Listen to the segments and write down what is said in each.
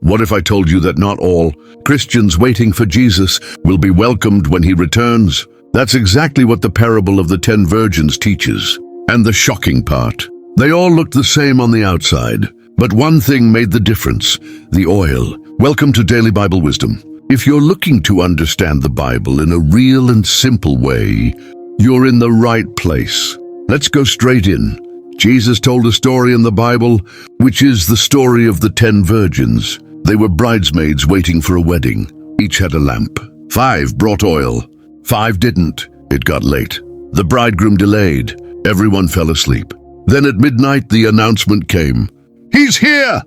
What if I told you that not all Christians waiting for Jesus will be welcomed when he returns? That's exactly what the parable of the 10 virgins teaches. And the shocking part, they all looked the same on the outside, but one thing made the difference: the oil. Welcome to Daily Bible Wisdom. If you're looking to understand the Bible in a real and simple way, you're in the right place. Let's go straight in. Jesus told a story in the Bible, which is the story of the 10 virgins. They were bridesmaids waiting for a wedding. Each had a lamp. 5 brought oil. 5 didn't. It got late. The bridegroom delayed. Everyone fell asleep. Then at midnight the announcement came. He's here!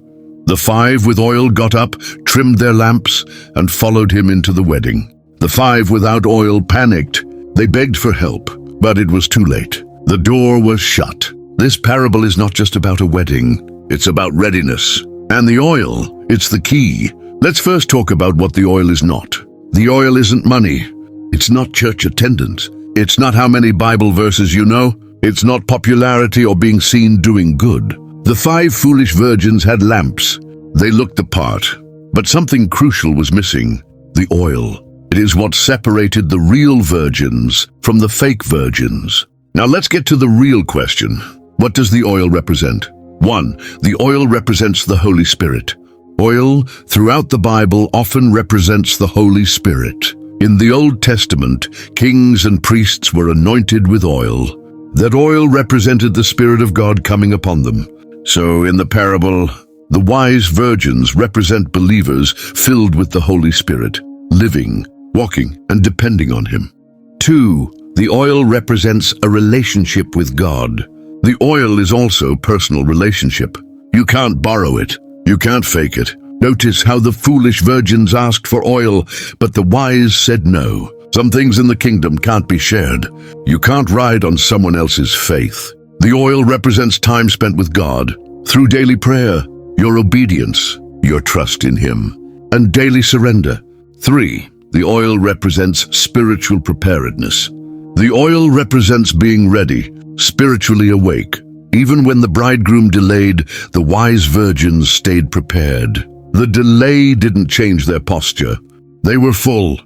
The 5 with oil got up, trimmed their lamps, and followed him into the wedding. The 5 without oil panicked. They begged for help, but it was too late. The door was shut. This parable is not just about a wedding. It's about readiness. And the oil, it's the key. Let's first talk about what the oil is not. The oil isn't money. It's not church attendance. It's not how many Bible verses you know. It's not popularity or being seen doing good. The 5 foolish virgins had lamps. They looked the part, but something crucial was missing: the oil. It is what separated the real virgins from the fake virgins. Now let's get to the real question. What does the oil represent? 1. The oil represents the Holy Spirit. Oil, throughout the Bible, often represents the Holy Spirit. In the Old Testament, kings and priests were anointed with oil. That oil represented the Spirit of God coming upon them. So in the parable, the wise virgins represent believers filled with the Holy Spirit, living, walking, and depending on Him. 2. The oil represents a relationship with God. The oil is also personal relationship. You can't borrow it. You can't fake it. Notice how the foolish virgins asked for oil, but the wise said no. Some things in the kingdom can't be shared. You can't ride on someone else's faith. The oil represents time spent with God, through daily prayer, your obedience, your trust in Him, and daily surrender. 3. The oil represents spiritual preparedness. The oil represents being ready, spiritually awake. Even when the bridegroom delayed, the wise virgins stayed prepared. The delay didn't change their posture. They were full.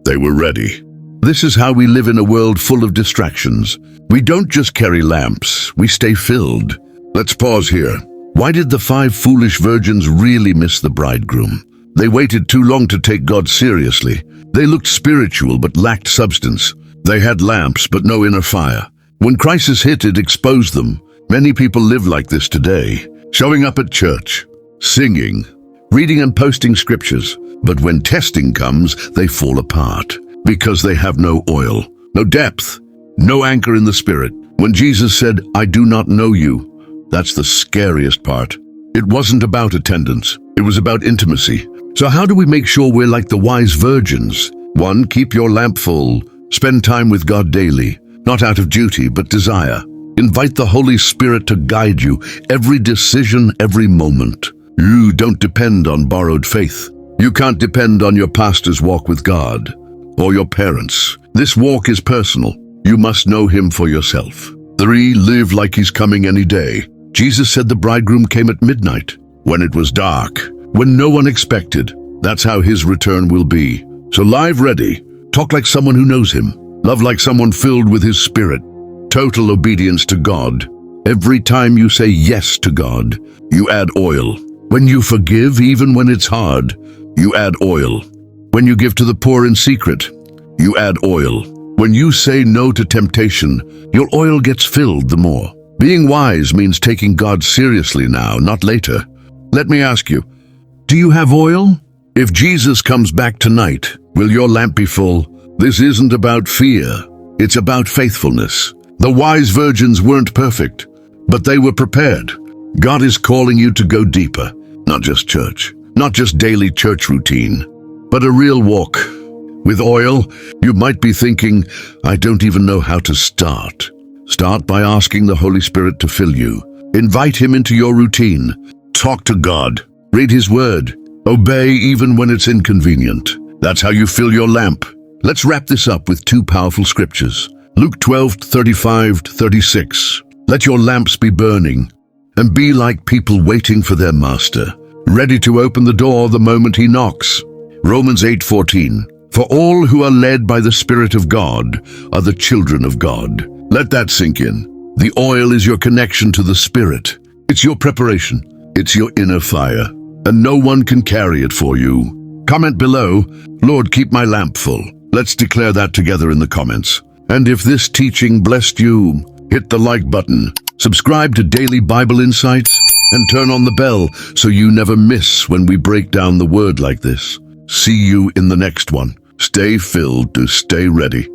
They were ready. This is how we live in a world full of distractions. We don't just carry lamps, we stay filled. Let's pause here. Why did the 5 foolish virgins really miss the bridegroom? They waited too long to take God seriously. They looked spiritual but lacked substance. They had lamps but no inner fire. When crisis hit, it exposed them. Many people live like this today, showing up at church, singing, reading and posting scriptures. But when testing comes, they fall apart because they have no oil, no depth, no anchor in the Spirit. When Jesus said, "I do not know you," that's the scariest part. It wasn't about attendance. It was about intimacy. So how do we make sure we're like the wise virgins? 1. Keep your lamp full. Spend time with God daily, not out of duty, but desire. Invite the Holy Spirit to guide you, every decision, every moment. You don't depend on borrowed faith. You can't depend on your pastor's walk with God, or your parents. This walk is personal. You must know Him for yourself. 3. Live like He's coming any day. Jesus said the bridegroom came at midnight, when it was dark, when no one expected. That's how His return will be. So live ready. Talk like someone who knows Him. Love like someone filled with His Spirit. Total obedience to God. Every time you say yes to God, you add oil. When you forgive, even when it's hard, you add oil. When you give to the poor in secret, you add oil. When you say no to temptation, your oil gets filled the more. Being wise means taking God seriously now, not later. Let me ask you, do you have oil? If Jesus comes back tonight, will your lamp be full? This isn't about fear. It's about faithfulness. The wise virgins weren't perfect, but they were prepared. God is calling you to go deeper, not just church, not just daily church routine, but a real walk. With oil, you might be thinking, I don't even know how to start. Start by asking the Holy Spirit to fill you. Invite Him into your routine. Talk to God. Read His Word. Obey even when it's inconvenient. That's how you fill your lamp. Let's wrap this up with 2 powerful scriptures. Luke 12:35-36. Let your lamps be burning, and be like people waiting for their master. ready to open the door the moment he knocks. Romans 8:14. For all who are led by the Spirit of God are the children of God. Let that sink in. The oil is your connection to the Spirit. It's your preparation. It's your inner fire. And no one can carry it for you. Comment below, Lord, keep my lamp full. Let's declare that together in the comments. And if this teaching blessed you, hit the like button, subscribe to Daily Bible Insights, and turn on the bell so you never miss when we break down the word like this. See you in the next one. Stay filled to stay ready.